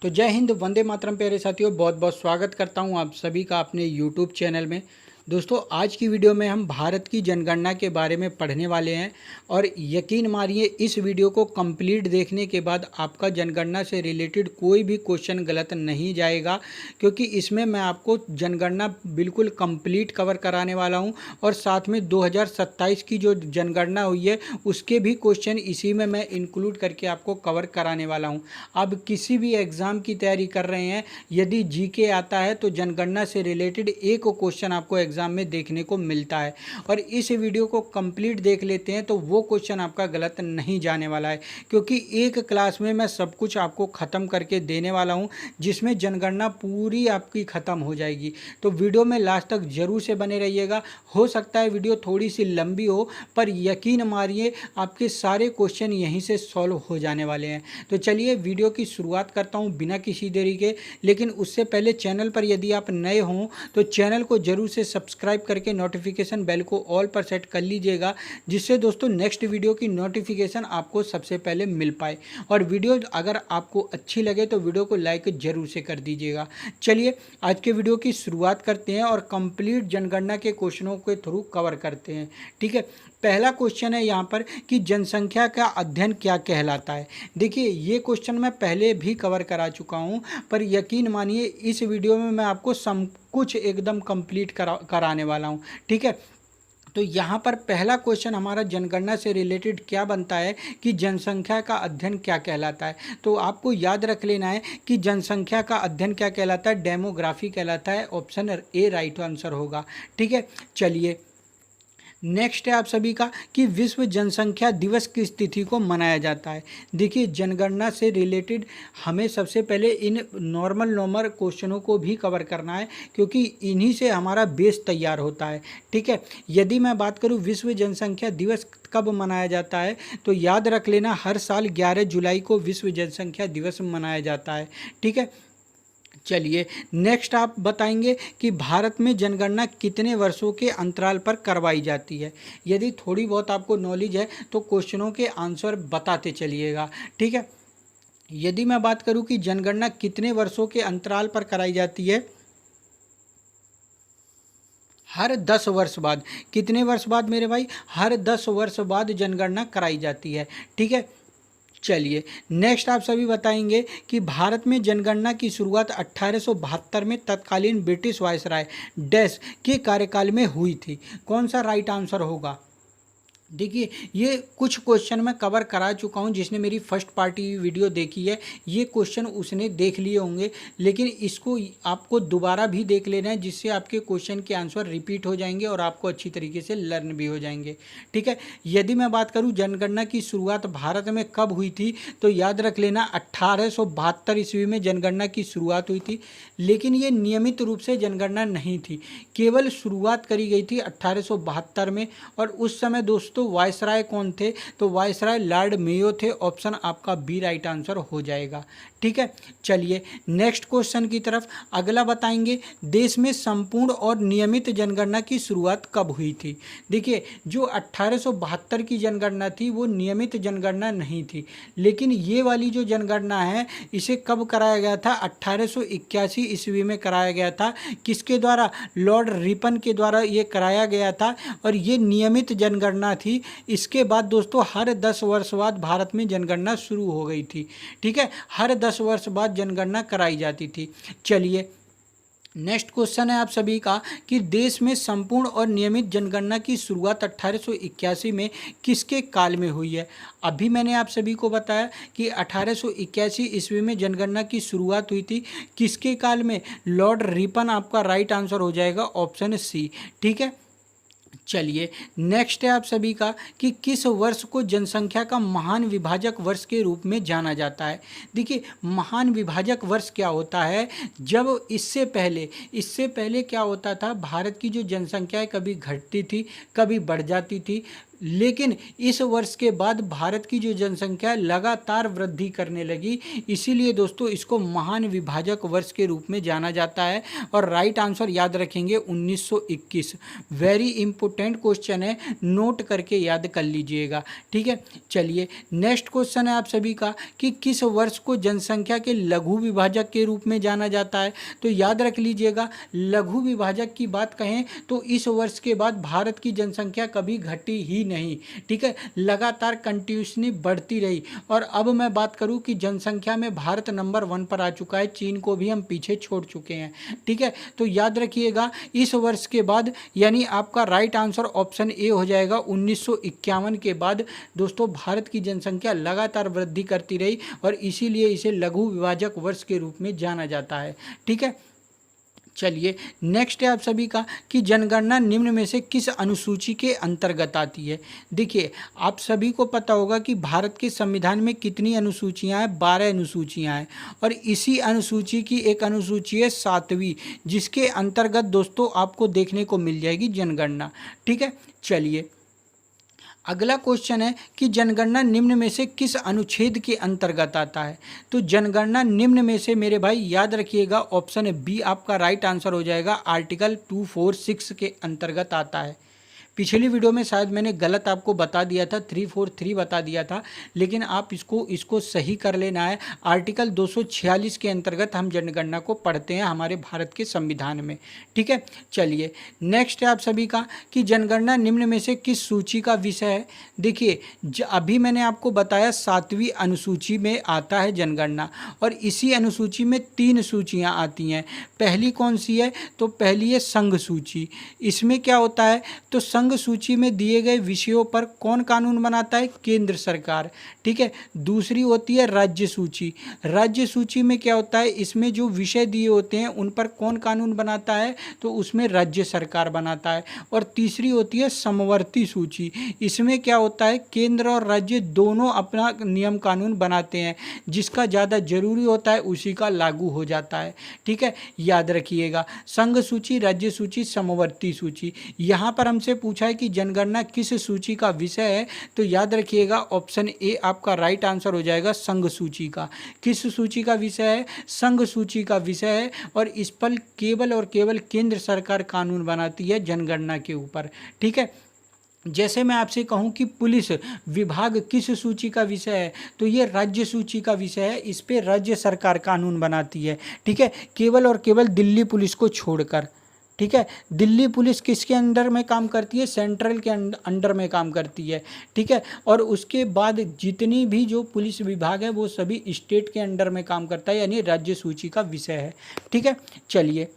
तो जय हिंद, वंदे मातरम। प्यारे साथियों, बहुत बहुत स्वागत करता हूं आप सभी का अपने यूट्यूब चैनल में। दोस्तों, आज की वीडियो में हम भारत की जनगणना के बारे में पढ़ने वाले हैं और यकीन मानिए इस वीडियो को कंप्लीट देखने के बाद आपका जनगणना से रिलेटेड कोई भी क्वेश्चन गलत नहीं जाएगा, क्योंकि इसमें मैं आपको जनगणना बिल्कुल कंप्लीट कवर कराने वाला हूं और साथ में 2027 की जो जनगणना हुई है उसके भी क्वेश्चन इसी में मैं इंक्लूड करके आपको कवर कराने वाला हूं। अब किसी भी एग्ज़ाम की तैयारी कर रहे हैं, यदि जीके आता है तो जनगणना से रिलेटेड एक क्वेश्चन आपको एग्ज़ाम में देखने को मिलता है और इस वीडियो को कंप्लीट देख लेते हैं तो वो क्वेश्चन आपका गलत नहीं जाने वाला है, क्योंकि एक क्लास में मैं सब कुछ आपको ख़त्म करके देने वाला हूं जिसमें जनगणना पूरी आपकी ख़त्म हो जाएगी। तो वीडियो में लास्ट तक ज़रूर से बने रहिएगा। हो सकता है वीडियो थोड़ी सी लंबी हो, पर यकीन मानिए आपके सारे क्वेश्चन यहीं से सॉल्व हो जाने वाले हैं। तो चलिए वीडियो की शुरुआत करता हूं बिना किसी देरी के। लेकिन उससे पहले चैनल पर यदि आप नए हों तो चैनल को जरूर से सब्सक्राइब करके नोटिफिकेशन बेल को ऑल पर सेट कर लीजिएगा, जिससे दोस्तों नेक्स्ट वीडियो की नोटिफिकेशन आपको सबसे पहले मिल पाए। और वीडियो अगर आपको अच्छी लगे तो वीडियो को लाइक जरूर से कर दीजिएगा। चलिए आज के वीडियो की शुरुआत करते हैं और कंप्लीट जनगणना के क्वेश्चनों के थ्रू कवर करते हैं। ठीक है, पहला क्वेश्चन है यहाँ पर कि जनसंख्या का अध्ययन क्या कहलाता है। देखिए, ये क्वेश्चन मैं पहले भी कवर करा चुका हूँ, पर यकीन मानिए इस वीडियो में मैं आपको सब कुछ एकदम कंप्लीट कराने वाला हूँ। ठीक है, तो यहाँ पर पहला क्वेश्चन हमारा जनगणना से रिलेटेड क्या बनता है कि जनसंख्या का अध्ययन क्या कहलाता है। तो आपको याद रख लेना है कि जनसंख्या का अध्ययन क्या कहलाता है, डेमोग्राफी कहलाता है। ऑप्शन ए राइट आंसर होगा। ठीक है, चलिए नेक्स्ट है आप सभी का कि विश्व जनसंख्या दिवस किस तिथि को मनाया जाता है। देखिए, जनगणना से रिलेटेड हमें सबसे पहले इन नॉर्मल क्वेश्चनों को भी कवर करना है, क्योंकि इन्हीं से हमारा बेस तैयार होता है। ठीक है, यदि मैं बात करूं विश्व जनसंख्या दिवस कब मनाया जाता है, तो याद रख लेना हर साल 11 जुलाई को विश्व जनसंख्या दिवस मनाया जाता है। ठीक है, चलिए नेक्स्ट आप बताएंगे कि भारत में जनगणना कितने वर्षों के अंतराल पर करवाई जाती है। यदि थोड़ी बहुत आपको नॉलेज है तो क्वेश्चनों के आंसर बताते चलिएगा। ठीक है, यदि मैं बात करूं कि जनगणना कितने वर्षों के अंतराल पर कराई जाती है, हर 10 वर्ष बाद। कितने वर्ष बाद मेरे भाई? हर 10 वर्ष बाद जनगणना कराई जाती है। ठीक है, चलिए नेक्स्ट आप सभी बताएंगे कि भारत में जनगणना की शुरुआत 1872 में तत्कालीन ब्रिटिश वायसराय डैश के कार्यकाल में हुई थी। कौन सा राइट आंसर होगा? देखिए, ये कुछ क्वेश्चन मैं कवर करा चुका हूँ। जिसने मेरी फर्स्ट पार्टी वीडियो देखी है ये क्वेश्चन उसने देख लिए होंगे, लेकिन इसको आपको दोबारा भी देख लेना है, जिससे आपके क्वेश्चन के आंसर रिपीट हो जाएंगे और आपको अच्छी तरीके से लर्न भी हो जाएंगे। ठीक है, यदि मैं बात करूँ जनगणना की शुरुआत भारत में कब हुई थी, तो याद रख लेना 1872 ईस्वी में जनगणना की शुरुआत हुई थी। लेकिन ये नियमित रूप से जनगणना नहीं थी, केवल शुरुआत करी गई थी 1872 में। और उस समय दोस्तों वायसराय कौन थे? तो वायसराय लॉर्ड मेयो थे। ऑप्शन आपका बी राइट आंसर हो जाएगा। ठीक है, चलिए नेक्स्ट क्वेश्चन की तरफ। अगला बताएंगे, देश में संपूर्ण और नियमित जनगणना की शुरुआत कब हुई थी। देखिए, जो 1872 की जनगणना थी वो नियमित जनगणना नहीं थी, लेकिन ये वाली जो जनगणना है इसे कब कराया गया था? 1881 ईस्वी में कराया गया था। किसके द्वारा? लॉर्ड रिपन के द्वारा ये कराया गया था और ये नियमित जनगणना थी। इसके बाद दोस्तों हर 10 वर्ष बाद भारत में जनगणना शुरू हो गई थी। ठीक है, हर 10 वर्ष बाद जनगणना कराई जाती थी। चलिए नेक्स्ट क्वेश्चन है आप सभी का कि देश में संपूर्ण और नियमित जनगणना की शुरुआत 1881 में किसके काल में हुई है। अभी मैंने आप सभी को बताया कि 1881 ईस्वी में जनगणना की शुरुआत हुई थी। किसके काल में? लॉर्ड रिपन आपका राइट आंसर हो जाएगा, ऑप्शन सी। ठीक है, चलिए नेक्स्ट है आप सभी का कि किस वर्ष को जनसंख्या का महान विभाजक वर्ष के रूप में जाना जाता है। देखिए, महान विभाजक वर्ष क्या होता है? जब इससे पहले क्या होता था, भारत की जो जनसंख्या है कभी घटती थी कभी बढ़ जाती थी। लेकिन इस वर्ष के बाद भारत की जो जनसंख्या लगातार वृद्धि करने लगी, इसीलिए दोस्तों इसको महान विभाजक वर्ष के रूप में जाना जाता है। और राइट आंसर याद रखेंगे 1921। वेरी इंपॉर्टेंट क्वेश्चन है, नोट करके याद कर लीजिएगा, ठीक है। चलिए नेक्स्ट क्वेश्चन है आप सभी का कि किस वर्ष को जनसंख्या के लघु विभाजक के रूप में जाना जाता है। तो याद रख लीजिएगा, लघु विभाजक की बात कहें तो इस वर्ष के बाद भारत की जनसंख्या कभी घटी ही नहीं, ठीक है, लगातार कंटिन्यूसली बढ़ती रही। और अब मैं बात करूं कि जनसंख्या में भारत नंबर 1 पर आ चुका है, चीन को भी हम पीछे छोड़ चुके हैं, ठीक है। तो याद रखिएगा इस वर्ष के बाद, यानी आपका राइट आंसर ऑप्शन ए हो जाएगा। 1951 के बाद दोस्तों भारत की जनसंख्या लगातार वृद्धि करती रही और इसीलिए इसे लघु विभाजक वर्ष के रूप में जाना जाता है, ठीक है। चलिए नेक्स्ट है आप सभी का कि जनगणना निम्न में से किस अनुसूची के अंतर्गत आती है। देखिए आप सभी को पता होगा कि भारत के संविधान में कितनी अनुसूचियां हैं, 12 अनुसूचियां हैं। और इसी अनुसूची की एक अनुसूची है 7वीं, जिसके अंतर्गत दोस्तों आपको देखने को मिल जाएगी जनगणना, ठीक है। चलिए अगला क्वेश्चन है कि जनगणना निम्न में से किस अनुच्छेद के अंतर्गत आता है। तो जनगणना निम्न में से मेरे भाई याद रखिएगा ऑप्शन बी आपका राइट आंसर हो जाएगा, आर्टिकल 246 के अंतर्गत आता है। पिछली वीडियो में शायद मैंने गलत आपको बता दिया था, 343 बता दिया था, लेकिन आप इसको सही कर लेना है। आर्टिकल 246 के अंतर्गत हम जनगणना को पढ़ते हैं हमारे भारत के संविधान में, ठीक है। चलिए नेक्स्ट है आप सभी का कि जनगणना निम्न में से किस सूची का विषय है। देखिए अभी मैंने आपको बताया 7वीं अनुसूची में आता है जनगणना, और इसी अनुसूची में 3 सूचियाँ आती हैं। पहली कौन सी है, तो पहली है संघ सूची। इसमें क्या होता है, तो संघ सूची में दिए गए विषयों पर कौन कानून बनाता है, केंद्र सरकार, ठीक है। दूसरी होती है राज्य सूची। राज्य सूची में क्या होता है, इसमें जो विषय दिए होते हैं उन पर कौन कानून बनाता है, तो उसमें राज्य सरकार बनाता है। और तीसरी होती है समवर्ती सूची। इसमें क्या होता है, केंद्र और राज्य दोनों अपना नियम कानून बनाते हैं, जिसका ज़्यादा जरूरी होता है उसी का लागू हो जाता है, ठीक है। याद रखिएगा संघ सूची, राज्य सूची, समवर्ती सूची। यहाँ पर हमसे पूछा है कि जनगणना किस सूची का विषय है, तो याद रखिएगा ऑप्शन ए आपका राइट आंसर हो जाएगा, संघ सूची का। किस सूची का विषय है, संघ सूची का विषय है। और इस पर केवल और केवल केंद्र सरकार कानून बनाती है जनगणना के ऊपर, ठीक है। जैसे मैं आपसे कहूं कि पुलिस विभाग किस सूची का विषय है, तो ये राज्य सूची का विषय है, इस पे राज्य सरकार कानून बनाती है, ठीक है, केवल और केवल दिल्ली पुलिस को छोड़कर, ठीक है। दिल्ली पुलिस किसके अंडर में काम करती है, सेंट्रल के अंडर में काम करती है, ठीक है। और उसके बाद जितनी भी जो पुलिस विभाग है वो सभी स्टेट के अंडर में काम करता है, यानी राज्य सूची का विषय है, ठीक है। चलिए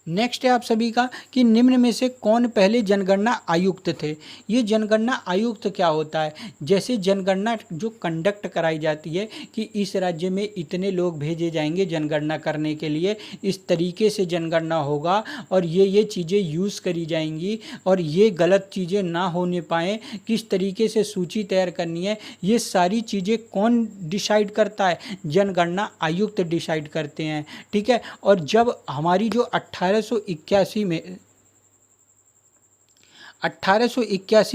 नेक्स्ट है आप सभी का कि निम्न में से कौन पहले जनगणना आयुक्त थे। ये जनगणना आयुक्त क्या होता है, जैसे जनगणना जो कंडक्ट कराई जाती है कि इस राज्य में इतने लोग भेजे जाएंगे जनगणना करने के लिए, इस तरीके से जनगणना होगा और ये चीज़ें यूज़ करी जाएंगी और ये गलत चीज़ें ना होने पाएँ, किस तरीके से सूची तैयार करनी है, ये सारी चीज़ें कौन डिसाइड करता है, जनगणना आयुक्त डिसाइड करते हैं, ठीक है। और जब हमारी जो 1881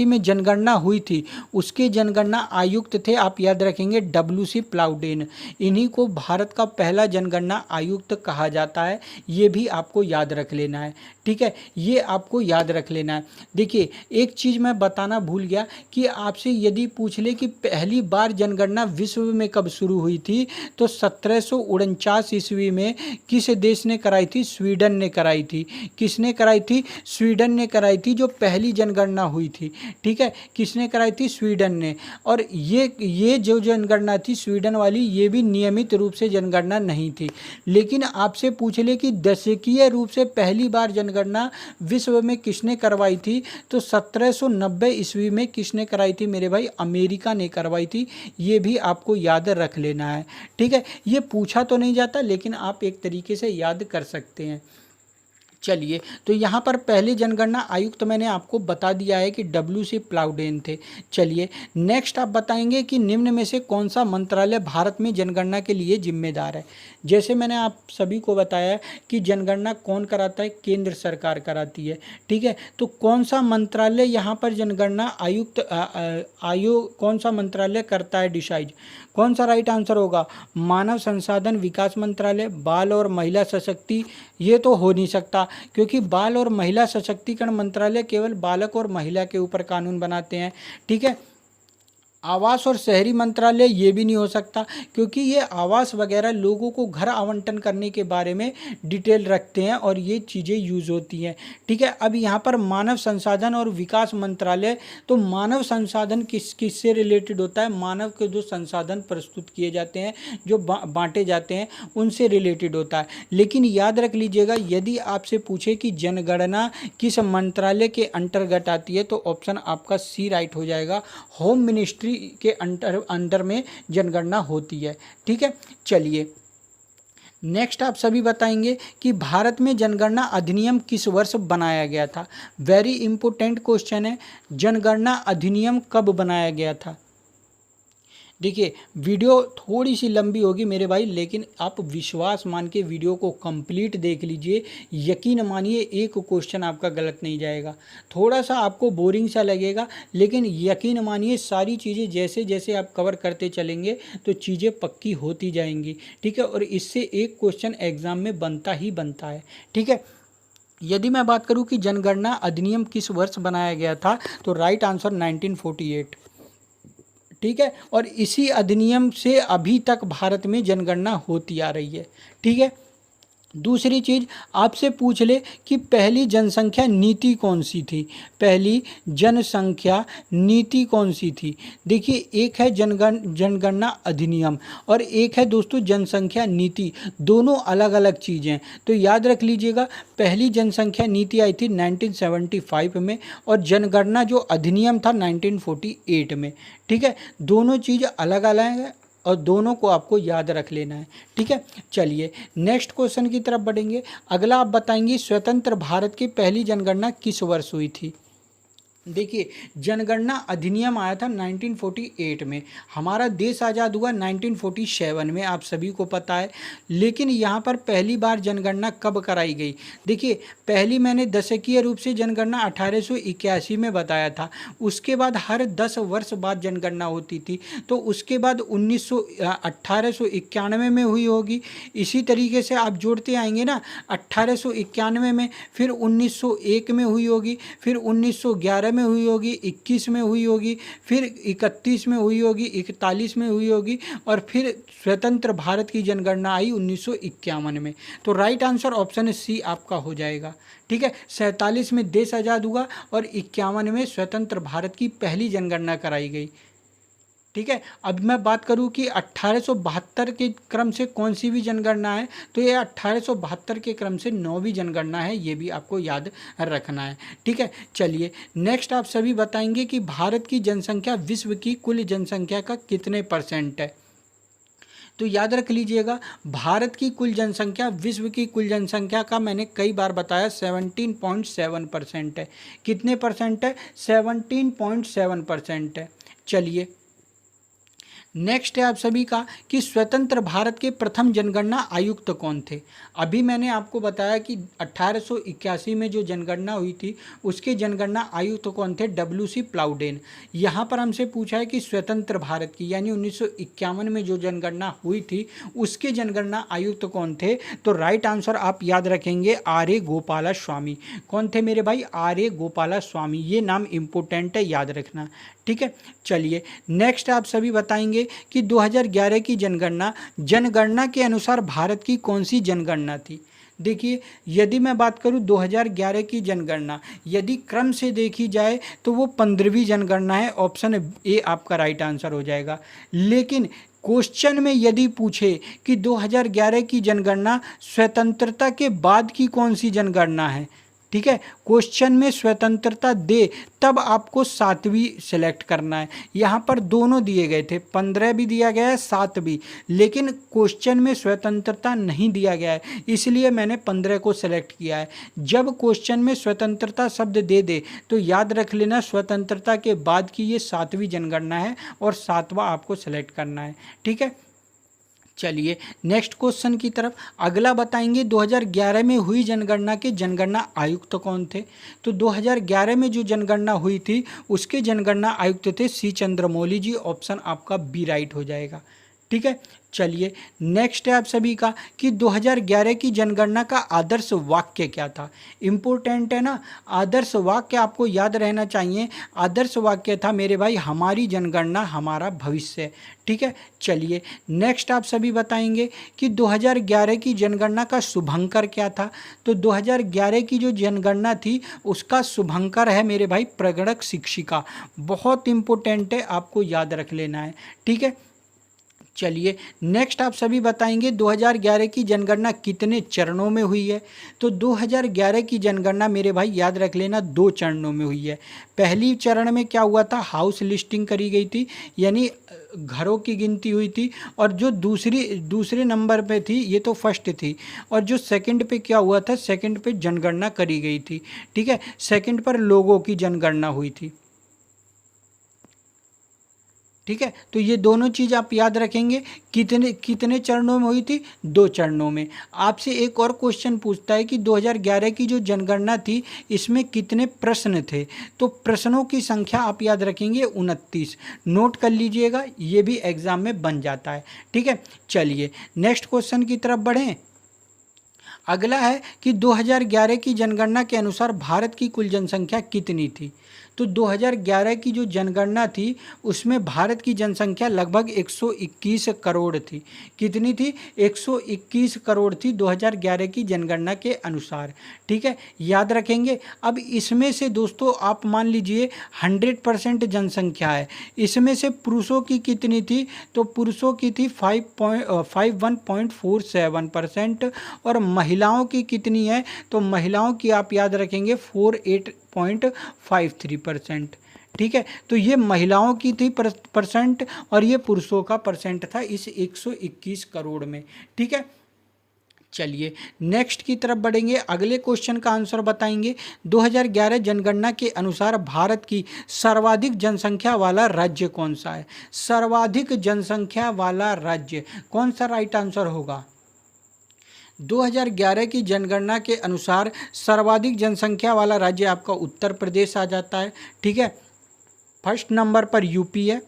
में जनगणना हुई थी, उसके जनगणना आयुक्त थे, आप याद रखेंगे, WC प्लाउडेन। इन्हीं को भारत का पहला जनगणना आयुक्त कहा जाता है, ये भी आपको याद रख लेना है, ठीक है, ये आपको याद रख लेना है। देखिए एक चीज़ मैं बताना भूल गया कि आपसे यदि पूछ ले कि पहली बार जनगणना विश्व में कब शुरू हुई थी, तो 1749 ईस्वी में किस देश ने कराई थी, स्वीडन ने कराई थी। किसने कराई थी, स्वीडन ने कराई थी, जो पहली जनगणना हुई थी, ठीक है, किसने कराई थी, स्वीडन ने। और ये जो जनगणना थी स्वीडन वाली, ये भी नियमित रूप से जनगणना नहीं थी। लेकिन आपसे पूछ ले कि दशकीय रूप से पहली बार जनगणना विश्व में किसने करवाई थी, तो 1790 ईस्वी में किसने कराई थी मेरे भाई, अमेरिका ने करवाई थी। ये भी आपको याद रख लेना है, ठीक है। ये पूछा तो नहीं जाता, लेकिन आप एक तरीके से याद कर सकते हैं। चलिए, तो यहाँ पर पहले जनगणना आयुक्त मैंने आपको बता दिया है कि WC प्लाउडेन थे। चलिए, नेक्स्ट आप बताएंगे कि निम्न में से कौन सा मंत्रालय भारत में जनगणना के लिए जिम्मेदार है। जैसे मैंने आप सभी को बताया कि जनगणना कौन कराता है, केंद्र सरकार कराती है। ठीक है, तो कौन सा मंत्रालय यहाँ पर जनगणना आयुक्त आयोग कौन सा मंत्रालय करता है डिसाइड। कौन सा राइट आंसर होगा, मानव संसाधन विकास मंत्रालय, बाल और महिला सशक्ति, ये तो हो नहीं सकता क्योंकि बाल और महिला सशक्तिकरण मंत्रालय केवल बालक और महिला के ऊपर कानून बनाते हैं। ठीक है, आवास और शहरी मंत्रालय ये भी नहीं हो सकता क्योंकि ये आवास वगैरह लोगों को घर आवंटन करने के बारे में डिटेल रखते हैं और ये चीज़ें यूज़ होती हैं। ठीक है, अब यहाँ पर मानव संसाधन और विकास मंत्रालय, तो मानव संसाधन किससे रिलेटेड होता है, मानव के जो संसाधन प्रस्तुत किए जाते हैं, जो बांटे जाते हैं, उनसे रिलेटेड होता है। लेकिन याद रख लीजिएगा, यदि आपसे पूछे कि जनगणना किस मंत्रालय के अंतर्गत आती है तो ऑप्शन आपका सी राइट हो जाएगा, होम मिनिस्ट्री के अंडर में जनगणना होती है। ठीक है, चलिए नेक्स्ट आप सभी बताएंगे कि भारत में जनगणना अधिनियम किस वर्ष बनाया गया था। वेरी इंपॉर्टेंट क्वेश्चन है, जनगणना अधिनियम कब बनाया गया था। देखिए, वीडियो थोड़ी सी लंबी होगी मेरे भाई, लेकिन आप विश्वास मान के वीडियो को कंप्लीट देख लीजिए, यकीन मानिए एक क्वेश्चन आपका गलत नहीं जाएगा। थोड़ा सा आपको बोरिंग सा लगेगा, लेकिन यकीन मानिए सारी चीज़ें जैसे जैसे आप कवर करते चलेंगे तो चीज़ें पक्की होती जाएंगी। ठीक है, और इससे एक क्वेश्चन एग्ज़ाम में बनता ही बनता है। ठीक है, यदि मैं बात करूं कि जनगणना अधिनियम किस वर्ष बनाया गया था तो राइट आंसर 1948। ठीक है, और इसी अधिनियम से अभी तक भारत में जनगणना होती आ रही है। ठीक है, दूसरी चीज़ आपसे पूछ ले कि पहली जनसंख्या नीति कौन सी थी। पहली जनसंख्या नीति कौन सी थी। देखिए, एक है जनगणना अधिनियम और एक है दोस्तों जनसंख्या नीति, दोनों अलग अलग चीज़ें हैं। तो याद रख लीजिएगा, पहली जनसंख्या नीति आई थी 1975 में और जनगणना जो अधिनियम था 1948 में। ठीक है, दोनों चीज़ अलग अलग है और दोनों को आपको याद रख लेना है। ठीक है, चलिए नेक्स्ट क्वेश्चन की तरफ बढ़ेंगे। अगला आप बताएंगे स्वतंत्र भारत की पहली जनगणना किस वर्ष हुई थी। देखिए, जनगणना अधिनियम आया था 1948 में, हमारा देश आज़ाद हुआ 1947 में, आप सभी को पता है। लेकिन यहाँ पर पहली बार जनगणना कब कराई गई। देखिए, पहली मैंने दशकीय रूप से जनगणना 1881 में बताया था, उसके बाद हर 10 वर्ष बाद जनगणना होती थी, तो उसके बाद 1891 में हुई होगी। इसी तरीके से आप जोड़ते आएंगे ना, 1891 में, फिर 1901 में हुई होगी, फिर 1911 में हुई होगी, 21 में हुई होगी, फिर 31 में हुई होगी, 41 में हुई होगी और फिर स्वतंत्र भारत की जनगणना आई 1951 में। तो राइट आंसर ऑप्शन सी आपका हो जाएगा। ठीक है, 47 में देश आज़ाद हुआ और 51 में स्वतंत्र भारत की पहली जनगणना कराई गई। ठीक है, अब मैं बात करूं कि 1872 के क्रम से कौन सी भी जनगणना है, तो ये 1872 के क्रम से 9वीं जनगणना है, ये भी आपको याद रखना है। ठीक है, चलिए नेक्स्ट आप सभी बताएंगे कि भारत की जनसंख्या विश्व की कुल जनसंख्या का कितने % है। तो याद रख लीजिएगा, भारत की कुल जनसंख्या विश्व की कुल जनसंख्या का मैंने कई बार बताया 17.7% है। कितने % है, 17.7% है। चलिए नेक्स्ट है आप सभी का कि स्वतंत्र भारत के प्रथम जनगणना आयुक्त कौन थे। अभी मैंने आपको बताया कि 1881 में जो जनगणना हुई थी उसके जनगणना आयुक्त कौन थे, WC प्लाउडेन। यहाँ पर हमसे पूछा है कि स्वतंत्र भारत की यानी 1951 में जो जनगणना हुई थी उसके जनगणना आयुक्त कौन थे, तो राइट आंसर आप याद रखेंगे R.A. गोपाला स्वामी। कौन थे मेरे भाई, R.A. गोपाला स्वामी, ये नाम इम्पोर्टेंट है, याद रखना। ठीक है, चलिए नेक्स्ट आप सभी बताएंगे कि 2011 की जनगणना के अनुसार भारत की कौन सी जनगणना थी। देखिए, यदि मैं बात करूं 2011 की जनगणना, यदि क्रम से देखी जाए तो वो 15वीं जनगणना है, ऑप्शन ए आपका राइट आंसर हो जाएगा। लेकिन क्वेश्चन में यदि पूछे कि 2011 की जनगणना स्वतंत्रता के बाद की कौन सी जनगणना है, ठीक है, क्वेश्चन में स्वतंत्रता दे तब आपको 7वीं सेलेक्ट करना है। यहाँ पर दोनों दिए गए थे, 15 भी दिया गया है 7 भी, लेकिन क्वेश्चन में स्वतंत्रता नहीं दिया गया है, इसलिए मैंने 15 को सेलेक्ट किया है। जब क्वेश्चन में स्वतंत्रता शब्द दे दे तो याद रख लेना स्वतंत्रता के बाद की ये 7वीं जनगणना है और 7वां आपको सेलेक्ट करना है। ठीक है, चलिए नेक्स्ट क्वेश्चन की तरफ। अगला बताएंगे 2011 में हुई जनगणना के जनगणना आयुक्त कौन थे। तो 2011 में जो जनगणना हुई थी उसके जनगणना आयुक्त थे सी चंद्रमौली जी। ऑप्शन आपका बी राइट हो जाएगा। ठीक है, चलिए नेक्स्ट है आप सभी का कि 2011 की जनगणना का आदर्श वाक्य क्या था। इम्पोर्टेंट है ना, आदर्श वाक्य आपको याद रहना चाहिए। आदर्श वाक्य था मेरे भाई, हमारी जनगणना हमारा भविष्य। ठीक है, चलिए नेक्स्ट आप सभी बताएंगे कि 2011 की जनगणना का शुभंकर क्या था। तो 2011 की जो जनगणना थी उसका शुभंकर है मेरे भाई प्रगणक शिक्षिका। बहुत इंपॉर्टेंट है, आपको याद रख लेना है। ठीक है, चलिए नेक्स्ट आप सभी बताएंगे 2011 की जनगणना कितने चरणों में हुई है। तो 2011 की जनगणना मेरे भाई याद रख लेना 2 चरणों में हुई है। पहली चरण में क्या हुआ था, हाउस लिस्टिंग करी गई थी, यानी घरों की गिनती हुई थी। और जो दूसरे नंबर पे थी, ये तो फर्स्ट थी, और जो सेकंड पे क्या हुआ था, सेकंड पे जनगणना करी गई थी। ठीक है, सेकंड पर लोगों की जनगणना हुई थी। ठीक है, तो ये दोनों चीज़ आप याद रखेंगे। कितने कितने चरणों में हुई थी, 2 चरणों में। आपसे एक और क्वेश्चन पूछता है कि 2011 की जो जनगणना थी इसमें कितने प्रश्न थे। तो प्रश्नों की संख्या आप याद रखेंगे 29। नोट कर लीजिएगा, ये भी एग्जाम में बन जाता है। ठीक है, चलिए नेक्स्ट क्वेश्चन की तरफ बढ़ें। अगला है कि 2011 की जनगणना के अनुसार भारत की कुल जनसंख्या कितनी थी। तो 2011 की जो जनगणना थी उसमें भारत की जनसंख्या लगभग 121 करोड़ थी। कितनी थी, 121 करोड़ थी 2011 की जनगणना के अनुसार। ठीक है, याद रखेंगे। अब इसमें से दोस्तों आप मान लीजिए 100% जनसंख्या है, इसमें से पुरुषों की कितनी थी। तो पुरुषों की थी 51.47% और महिलाओं की कितनी है। तो महिलाओं की आप याद रखेंगे 48.53%। ठीक है, तो ये महिलाओं की थी परसेंट और ये पुरुषों का परसेंट था इस 121 करोड़ में। ठीक है, चलिए नेक्स्ट की तरफ बढ़ेंगे। अगले क्वेश्चन का आंसर बताएंगे। 2011 जनगणना के अनुसार भारत की सर्वाधिक जनसंख्या वाला राज्य कौन सा है। सर्वाधिक जनसंख्या वाला राज्य कौन सा राइट आंसर होगा। 2011 की जनगणना के अनुसार सर्वाधिक जनसंख्या वाला राज्य आपका उत्तर प्रदेश आ जाता है। ठीक है, फर्स्ट नंबर पर यूपी है,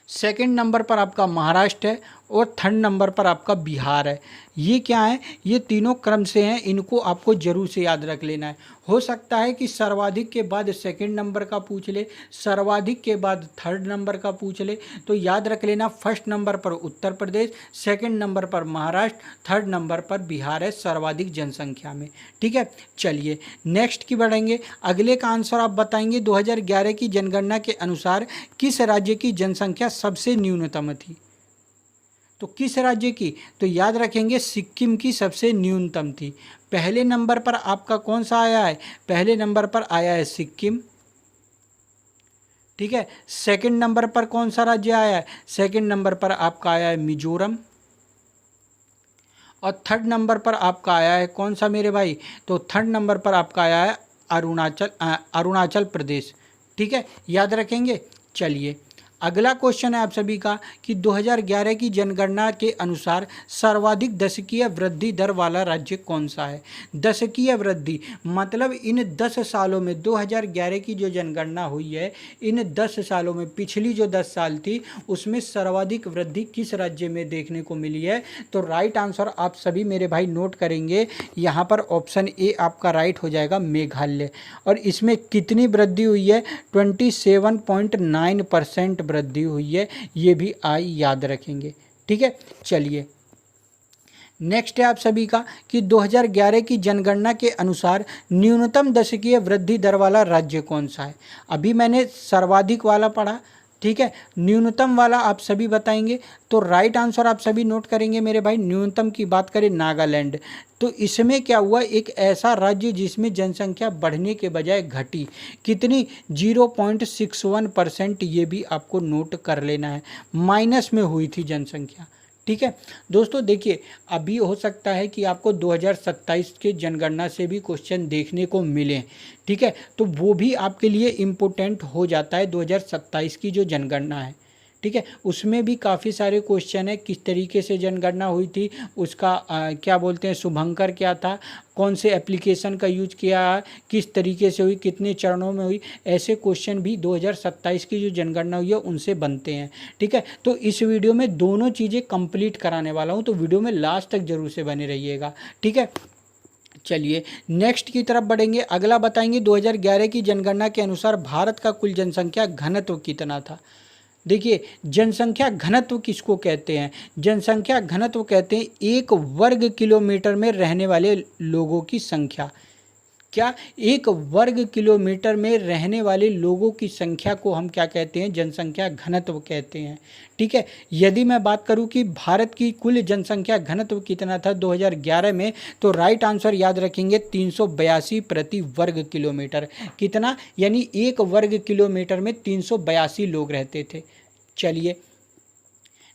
सेकंड नंबर पर आपका महाराष्ट्र है और थर्ड नंबर पर आपका बिहार है। ये क्या है, ये तीनों क्रम से हैं, इनको आपको जरूर से याद रख लेना है। हो सकता है कि सर्वाधिक के बाद सेकंड नंबर का पूछ ले, सर्वाधिक के बाद थर्ड नंबर का पूछ ले। तो याद रख लेना फर्स्ट नंबर पर उत्तर प्रदेश, सेकंड नंबर पर महाराष्ट्र, थर्ड नंबर पर बिहार है सर्वाधिक जनसंख्या में। ठीक है, चलिए नेक्स्ट की बढ़ेंगे। अगले का आंसर आप बताएंगे 2011 की जनगणना के अनुसार किस राज्य की जनसंख्या सबसे न्यूनतम थी। तो किस राज्य की, तो याद रखेंगे सिक्किम की सबसे न्यूनतम थी। पहले नंबर पर आपका कौन सा आया है, पहले नंबर पर आया है सिक्किम। ठीक है, सेकंड नंबर पर कौन सा राज्य आया है, सेकंड नंबर पर आपका आया है मिजोरम। और थर्ड नंबर पर आपका आया है कौन सा मेरे भाई, तो थर्ड नंबर पर आपका आया है अरुणाचल प्रदेश। ठीक है, याद रखेंगे। चलिए अगला क्वेश्चन है आप सभी का कि 2011 की जनगणना के अनुसार सर्वाधिक दशकीय वृद्धि दर वाला राज्य कौन सा है। दशकीय वृद्धि मतलब इन 10 सालों में 2011 की जो जनगणना हुई है, इन 10 सालों में पिछली जो 10 साल थी उसमें सर्वाधिक वृद्धि किस राज्य में देखने को मिली है। तो राइट आंसर आप सभी मेरे भाई नोट करेंगे, यहाँ पर ऑप्शन ए आपका राइट हो जाएगा मेघालय। और इसमें कितनी वृद्धि हुई है, 27.9% वृद्धि हुई है, ये भी याद रखेंगे। ठीक है, चलिए नेक्स्ट है आप सभी का कि 2011 की जनगणना के अनुसार न्यूनतम दशकीय वृद्धि दर वाला राज्य कौन सा है। अभी मैंने सर्वाधिक वाला पढ़ा, ठीक है, न्यूनतम वाला आप सभी बताएंगे। तो राइट आंसर आप सभी नोट करेंगे मेरे भाई। न्यूनतम की बात करें नागालैंड, तो इसमें क्या हुआ, एक ऐसा राज्य जिसमें जनसंख्या बढ़ने के बजाय घटी। कितनी? 0.61%। ये भी आपको नोट कर लेना है, माइनस में हुई थी जनसंख्या। ठीक है दोस्तों, देखिए अभी हो सकता है कि आपको 2027 के जनगणना से भी क्वेश्चन देखने को मिले। ठीक है, तो वो भी आपके लिए इम्पोर्टेंट हो जाता है 2027 की जो जनगणना है। ठीक है, उसमें भी काफ़ी सारे क्वेश्चन है, किस तरीके से जनगणना हुई थी, उसका क्या बोलते हैं शुभंकर क्या था, कौन से एप्लीकेशन का यूज किया, किस तरीके से हुई, कितने चरणों में हुई, ऐसे क्वेश्चन भी 2027 की जो जनगणना हुई है उनसे बनते हैं। ठीक है, तो इस वीडियो में दोनों चीज़ें कंप्लीट कराने वाला हूँ, तो वीडियो में लास्ट तक जरूर से बने रहिएगा। ठीक है, चलिए नेक्स्ट की तरफ बढ़ेंगे। अगला बताएंगे 2011 की जनगणना के अनुसार भारत का कुल जनसंख्या घनत्व कितना था। देखिए जनसंख्या घनत्व किसको कहते हैं? जनसंख्या घनत्व कहते हैं एक वर्ग किलोमीटर में रहने वाले लोगों की संख्या। क्या? एक वर्ग किलोमीटर में रहने वाले लोगों की संख्या को हम क्या कहते हैं? जनसंख्या घनत्व कहते हैं। ठीक है, यदि मैं बात करूं कि भारत की कुल जनसंख्या घनत्व कितना था 2011 में, तो राइट आंसर याद रखेंगे 382 प्रति वर्ग किलोमीटर। कितना? यानी एक वर्ग किलोमीटर में 382 लोग रहते थे। चलिए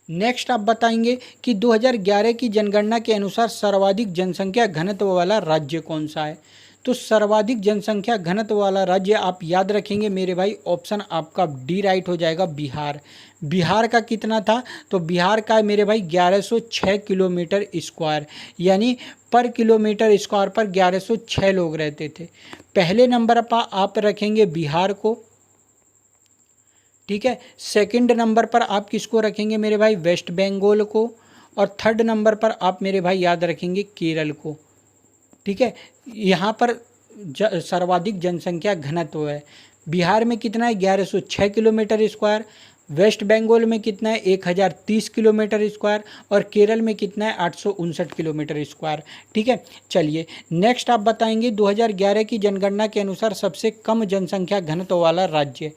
नेक्स्ट आप बताएंगे कि 2011 की जनगणना के अनुसार सर्वाधिक जनसंख्या घनत्व वाला राज्य कौन सा है। तो सर्वाधिक जनसंख्या घनत्व वाला राज्य आप याद रखेंगे मेरे भाई, ऑप्शन आपका डी राइट हो जाएगा, बिहार। बिहार का कितना था? तो बिहार का मेरे भाई 1106 किलोमीटर स्क्वायर, यानी पर किलोमीटर स्क्वायर पर 1106 लोग रहते थे। पहले नंबर पर आप रखेंगे बिहार को। ठीक है, सेकंड नंबर पर आप किसको रखेंगे मेरे भाई? वेस्ट बंगाल को। और थर्ड नंबर पर आप मेरे भाई याद रखेंगे केरल को। ठीक है, यहाँ पर सर्वाधिक जनसंख्या घनत्व है। बिहार में कितना है? 1106 किलोमीटर स्क्वायर। वेस्ट बंगाल में कितना है? 1030 किलोमीटर स्क्वायर। और केरल में कितना है? 859 किलोमीटर स्क्वायर। ठीक है, चलिए नेक्स्ट आप बताएंगे 2011 की जनगणना के अनुसार सबसे कम जनसंख्या घनत्व वाला राज्य।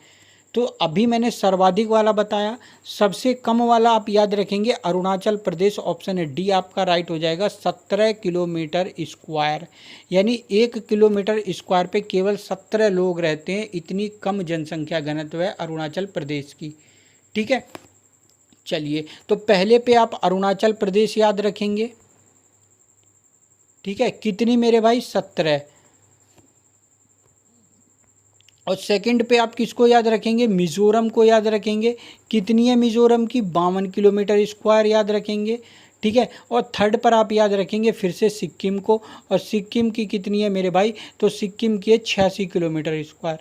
तो अभी मैंने सर्वाधिक वाला बताया, सबसे कम वाला आप याद रखेंगे अरुणाचल प्रदेश, ऑप्शन है डी आपका राइट हो जाएगा, 17 किलोमीटर स्क्वायर। यानी 1 किलोमीटर स्क्वायर पे केवल 17 लोग रहते हैं, इतनी कम जनसंख्या घनत्व है अरुणाचल प्रदेश की। ठीक है, चलिए तो पहले पे आप अरुणाचल प्रदेश याद रखेंगे। ठीक है, कितनी मेरे भाई? 17। और सेकंड पे आप किसको याद रखेंगे? मिज़ोरम को याद रखेंगे। कितनी है मिज़ोरम की? 52 किलोमीटर स्क्वायर याद रखेंगे। ठीक है, और थर्ड पर आप याद रखेंगे फिर से सिक्किम को। और सिक्किम की कितनी है मेरे भाई? तो सिक्किम की है 86 किलोमीटर स्क्वायर।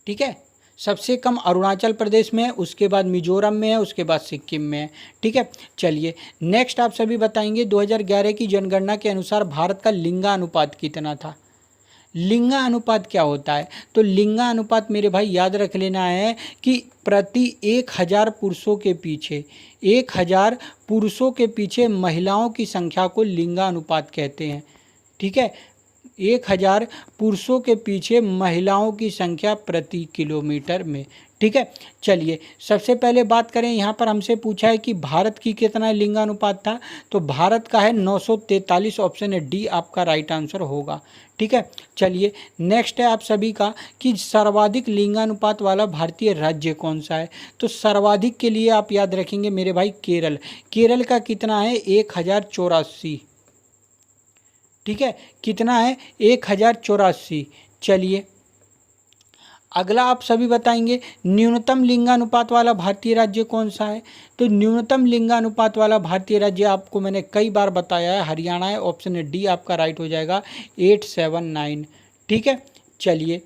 ठीक है, सबसे कम अरुणाचल प्रदेश में है, उसके बाद मिजोरम में है, उसके बाद सिक्किम में है। ठीक है, चलिए नेक्स्ट आप सभी बताएंगे 2011 की जनगणना के अनुसार भारत का लिंगानुपात कितना था। लिंगानुपात क्या होता है? तो लिंगानुपात मेरे भाई याद रख लेना है कि प्रति 1000 पुरुषों के पीछे 1000 पुरुषों के पीछे महिलाओं की संख्या को लिंगानुपात कहते हैं। ठीक है, 1000 पुरुषों के पीछे महिलाओं की संख्या प्रति किलोमीटर में। ठीक है, चलिए सबसे पहले बात करें, यहाँ पर हमसे पूछा है कि भारत की कितना लिंगानुपात था। तो भारत का है 943, ऑप्शन है डी आपका राइट आंसर होगा। ठीक है, चलिए नेक्स्ट है आप सभी का कि सर्वाधिक लिंगानुपात वाला भारतीय राज्य कौन सा है। तो सर्वाधिक के लिए आप याद रखेंगे मेरे भाई केरल। केरल का कितना है? 1084। ठीक है, कितना है? 1084। चलिए अगला आप सभी बताएंगे न्यूनतम लिंगानुपात वाला भारतीय राज्य कौन सा है। तो न्यूनतम लिंगानुपात वाला भारतीय राज्य आपको मैंने कई बार बताया है, हरियाणा है, ऑप्शन है डी आपका राइट हो जाएगा, 879। ठीक है, चलिए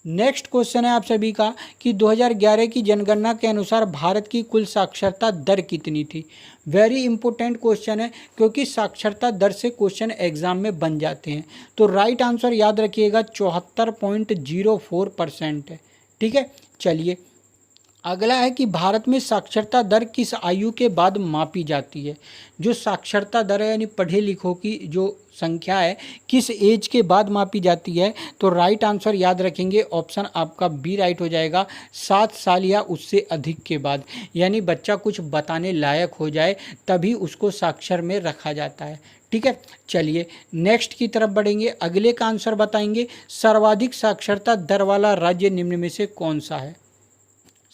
नेक्स्ट क्वेश्चन है आप सभी का कि 2011 की जनगणना के अनुसार भारत की कुल साक्षरता दर कितनी थी। वेरी इंपॉर्टेंट क्वेश्चन है, क्योंकि साक्षरता दर से क्वेश्चन एग्जाम में बन जाते हैं। तो राइट आंसर याद रखिएगा 74.04% है। ठीक है, चलिए अगला है कि भारत में साक्षरता दर किस आयु के बाद मापी जाती है। जो साक्षरता दर है यानी पढ़े लिखों की जो संख्या है किस एज के बाद मापी जाती है, तो राइट आंसर याद रखेंगे ऑप्शन आपका बी राइट हो जाएगा, 7 साल या उससे अधिक के बाद। यानी बच्चा कुछ बताने लायक हो जाए तभी उसको साक्षर में रखा जाता है। ठीक है, चलिए नेक्स्ट की तरफ बढ़ेंगे। अगले का आंसर बताएंगे, सर्वाधिक साक्षरता दर वाला राज्य निम्न में से कौन सा है।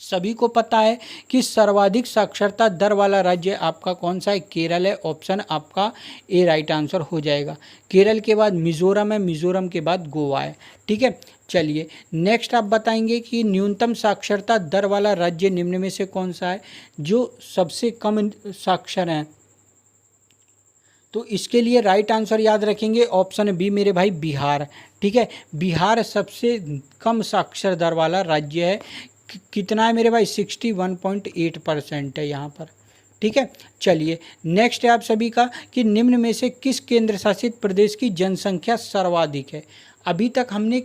सभी को पता है कि सर्वाधिक साक्षरता दर वाला राज्य आपका कौन सा है, केरल है। ऑप्शन आपका ए राइट आंसर हो जाएगा। केरल के बाद मिजोरम है, मिजोरम के बाद गोवा है। ठीक है, चलिए नेक्स्ट आप बताएंगे कि न्यूनतम साक्षरता दर वाला राज्य निम्न में से कौन सा है, जो सबसे कम साक्षर हैं। तो इसके लिए राइट आंसर याद रखेंगे ऑप्शन बी मेरे भाई, बिहार। ठीक है, बिहार सबसे कम साक्षर दर वाला राज्य है। कितना है मेरे भाई, 61.8% है यहाँ पर। ठीक है, चलिए नेक्स्ट है आप सभी का कि निम्न में से किस केंद्र शासित प्रदेश की जनसंख्या सर्वाधिक है। अभी तक हमने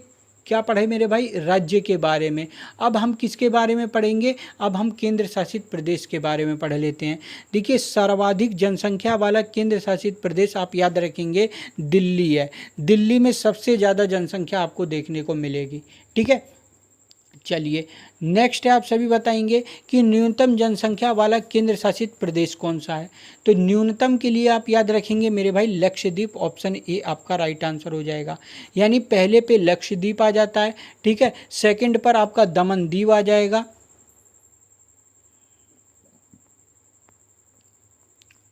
क्या पढ़ा है मेरे भाई, राज्य के बारे में। अब हम किसके बारे में पढ़ेंगे, अब हम केंद्र शासित प्रदेश के बारे में पढ़ लेते हैं। देखिए सर्वाधिक जनसंख्या वाला केंद्र शासित प्रदेश आप याद रखेंगे दिल्ली है। दिल्ली में सबसे ज़्यादा जनसंख्या आपको देखने को मिलेगी। ठीक है, चलिए नेक्स्ट है आप सभी बताएंगे कि न्यूनतम जनसंख्या वाला केंद्र शासित प्रदेश कौन सा है। तो न्यूनतम के लिए आप याद रखेंगे मेरे भाई लक्षद्वीप। ऑप्शन ए आपका राइट आंसर हो जाएगा। यानी पहले पे लक्षद्वीप आ जाता है। ठीक है, सेकंड पर आपका दमन दीव आ जाएगा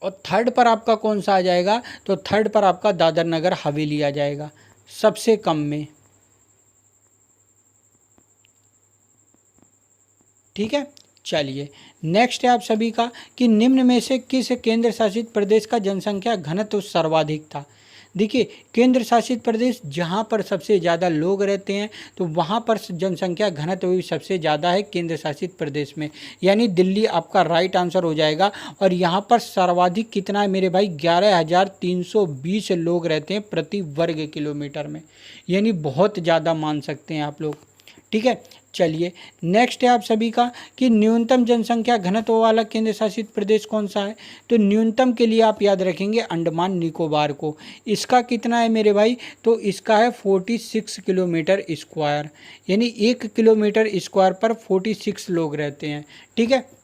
और थर्ड पर आपका कौन सा आ जाएगा, तो थर्ड पर आपका दादर नगर हवेली आ जाएगा सबसे कम में। ठीक है, चलिए नेक्स्ट है आप सभी का कि निम्न में से किस केंद्र शासित प्रदेश का जनसंख्या घनत्व सर्वाधिक था। देखिए केंद्र शासित प्रदेश जहाँ पर सबसे ज़्यादा लोग रहते हैं तो वहाँ पर जनसंख्या घनत्व भी सबसे ज़्यादा है केंद्र शासित प्रदेश में। यानी दिल्ली आपका राइट आंसर हो जाएगा। और यहाँ पर सर्वाधिक कितना है मेरे भाई, 11,320 लोग रहते हैं प्रति वर्ग किलोमीटर में। यानी बहुत ज़्यादा मान सकते हैं आप लोग। ठीक है, चलिए नेक्स्ट है आप सभी का कि न्यूनतम जनसंख्या घनत्व वाला केंद्र शासित प्रदेश कौन सा है। तो न्यूनतम के लिए आप याद रखेंगे अंडमान निकोबार को। इसका कितना है मेरे भाई, तो इसका है 46 किलोमीटर स्क्वायर। यानी 1 किलोमीटर स्क्वायर पर 46 लोग रहते हैं। ठीक है,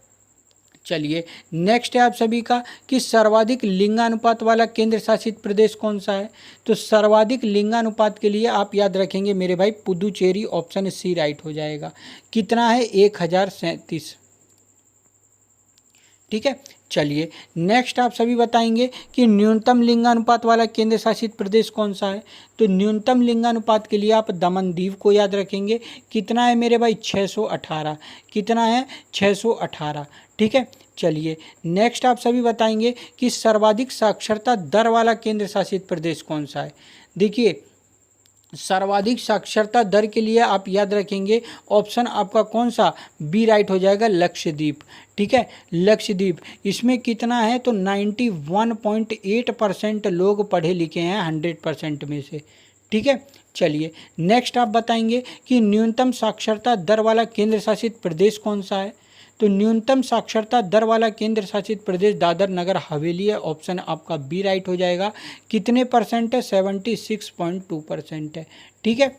चलिए नेक्स्ट है आप सभी का कि सर्वाधिक लिंगानुपात वाला केंद्र शासित प्रदेश कौन सा है। तो सर्वाधिक लिंगानुपात के लिए आप याद रखेंगे मेरे भाई पुदुचेरी। ऑप्शन सी राइट हो जाएगा। कितना है, 1037। ठीक है, चलिए नेक्स्ट आप सभी बताएंगे कि न्यूनतम लिंगानुपात वाला केंद्र शासित प्रदेश कौन सा है। तो न्यूनतम लिंगानुपात के लिए आप दमन दीव को याद रखेंगे। कितना है मेरे भाई, 618। कितना है, 618। ठीक है, चलिए नेक्स्ट आप सभी बताएंगे कि सर्वाधिक साक्षरता दर वाला केंद्र शासित प्रदेश कौन सा है। देखिए सर्वाधिक साक्षरता दर के लिए आप याद रखेंगे ऑप्शन आपका कौन सा, बी राइट हो जाएगा, लक्षद्वीप। ठीक है, लक्षद्वीप इसमें कितना है, तो 91.8% लोग पढ़े लिखे हैं 100% में से। ठीक है, चलिए नेक्स्ट आप बताएंगे कि न्यूनतम साक्षरता दर वाला केंद्र शासित प्रदेश कौन सा है। तो न्यूनतम साक्षरता दर वाला केंद्र शासित प्रदेश दादर नगर हवेली है। ऑप्शन आपका बी राइट हो जाएगा। कितने परसेंट है, 76.2% है। ठीक है,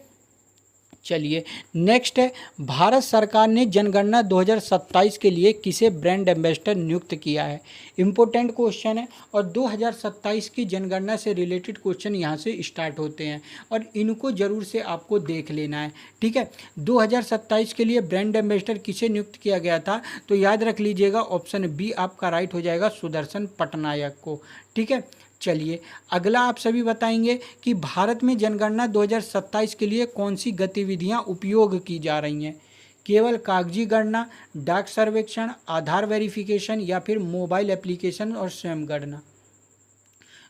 चलिए नेक्स्ट है, भारत सरकार ने जनगणना 2027 के लिए किसे ब्रांड एम्बेसडर नियुक्त किया है। इम्पोर्टेंट क्वेश्चन है और 2027 की जनगणना से रिलेटेड क्वेश्चन यहाँ से स्टार्ट होते हैं और इनको जरूर से आपको देख लेना है। ठीक है, 2027 के लिए ब्रांड एम्बेसडर किसे नियुक्त किया गया था, तो याद रख लीजिएगा ऑप्शन बी आपका राइट हो जाएगा, सुदर्शन पटनायक को। ठीक है, चलिए अगला आप सभी बताएंगे कि भारत में जनगणना 2027 के लिए कौन सी गतिविधियां उपयोग की जा रही हैं। केवल कागजी गणना, डाक सर्वेक्षण, आधार वेरिफिकेशन या फिर मोबाइल एप्लीकेशन और स्वयं गणना।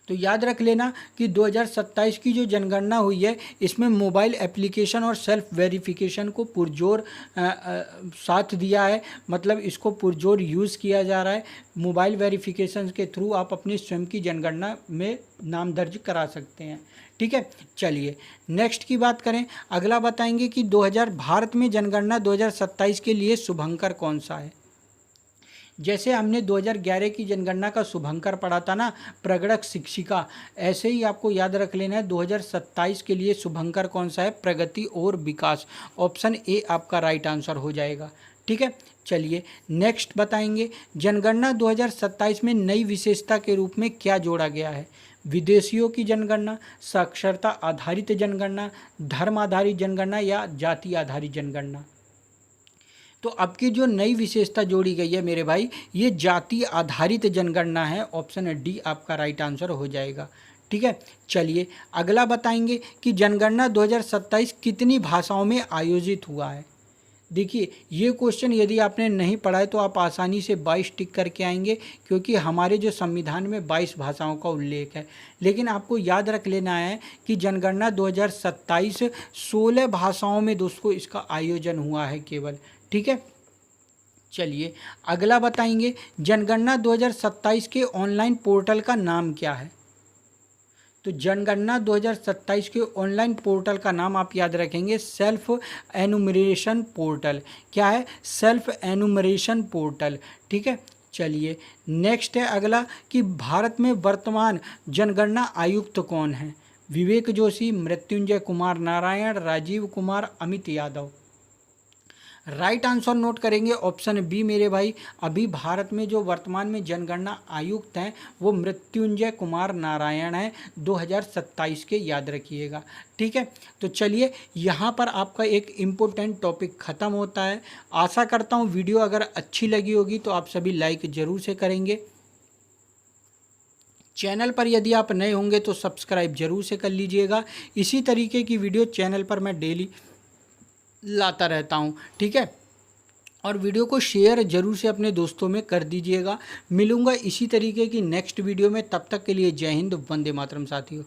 तो याद रख लेना कि 2027 की जो जनगणना हुई है इसमें मोबाइल एप्लीकेशन और सेल्फ वेरिफिकेशन को पुरजोर साथ दिया है, मतलब इसको पुरजोर यूज़ किया जा रहा है। मोबाइल वेरिफिकेशन के थ्रू आप अपनी स्वयं की जनगणना में नाम दर्ज करा सकते हैं। ठीक है, चलिए नेक्स्ट की बात करें। अगला बताएंगे कि 2000 भारत में जनगणना 2027 के लिए शुभंकर कौन सा है। जैसे हमने 2011 की जनगणना का शुभंकर पढ़ा था ना, प्रगणक शिक्षिका, ऐसे ही आपको याद रख लेना है 2027 के लिए शुभंकर कौन सा है, प्रगति और विकास। ऑप्शन ए आपका राइट आंसर हो जाएगा। ठीक है, चलिए नेक्स्ट बताएंगे जनगणना 2027 में नई विशेषता के रूप में क्या जोड़ा गया है। विदेशियों की जनगणना, साक्षरता आधारित जनगणना, धर्म आधारित जनगणना या जाति आधारित जनगणना। तो अब की जो नई विशेषता जोड़ी गई है मेरे भाई, ये जाति आधारित जनगणना है। ऑप्शन डी आपका राइट आंसर हो जाएगा। ठीक है, चलिए अगला बताएंगे कि जनगणना 2027 कितनी भाषाओं में आयोजित हुआ है। देखिए ये क्वेश्चन यदि आपने नहीं पढ़ा है तो आप आसानी से 22 टिक करके आएंगे, क्योंकि हमारे जो संविधान में 22 भाषाओं का उल्लेख है। लेकिन आपको याद रख लेना है कि जनगणना 2027 16 भाषाओं में दोस्तों इसका आयोजन हुआ है केवल। ठीक है, चलिए अगला बताएंगे जनगणना 2027 के ऑनलाइन पोर्टल का नाम क्या है। तो जनगणना 2027 के ऑनलाइन पोर्टल का नाम आप याद रखेंगे सेल्फ एनुमरेशन पोर्टल। क्या है, सेल्फ एनुमरेशन पोर्टल। ठीक है, चलिए नेक्स्ट है अगला कि भारत में वर्तमान जनगणना आयुक्त कौन है। Vivek Joshi, Mrityunjay Kumar Narayan, Rajiv Kumar, Amit Yadav. Right answer note करेंगे ऑप्शन बी मेरे भाई। अभी भारत में जो वर्तमान में जनगणना आयुक्त हैं वो मृत्युंजय कुमार नारायण हैं, 2027 के, याद रखिएगा। ठीक है, तो चलिए यहाँ पर आपका एक इम्पोर्टेंट टॉपिक ख़त्म होता है। आशा करता हूँ वीडियो अगर अच्छी लगी होगी तो आप सभी लाइक ज़रूर से करेंगे। चैनल पर यदि आप नए होंगे तो सब्सक्राइब जरूर से कर लीजिएगा। इसी तरीके की वीडियो चैनल पर मैं डेली लाता रहता हूँ। ठीक है, और वीडियो को शेयर जरूर से अपने दोस्तों में कर दीजिएगा। मिलूँगा इसी तरीके की नेक्स्ट वीडियो में, तब तक के लिए जय हिंद, वंदे मातरम साथियों।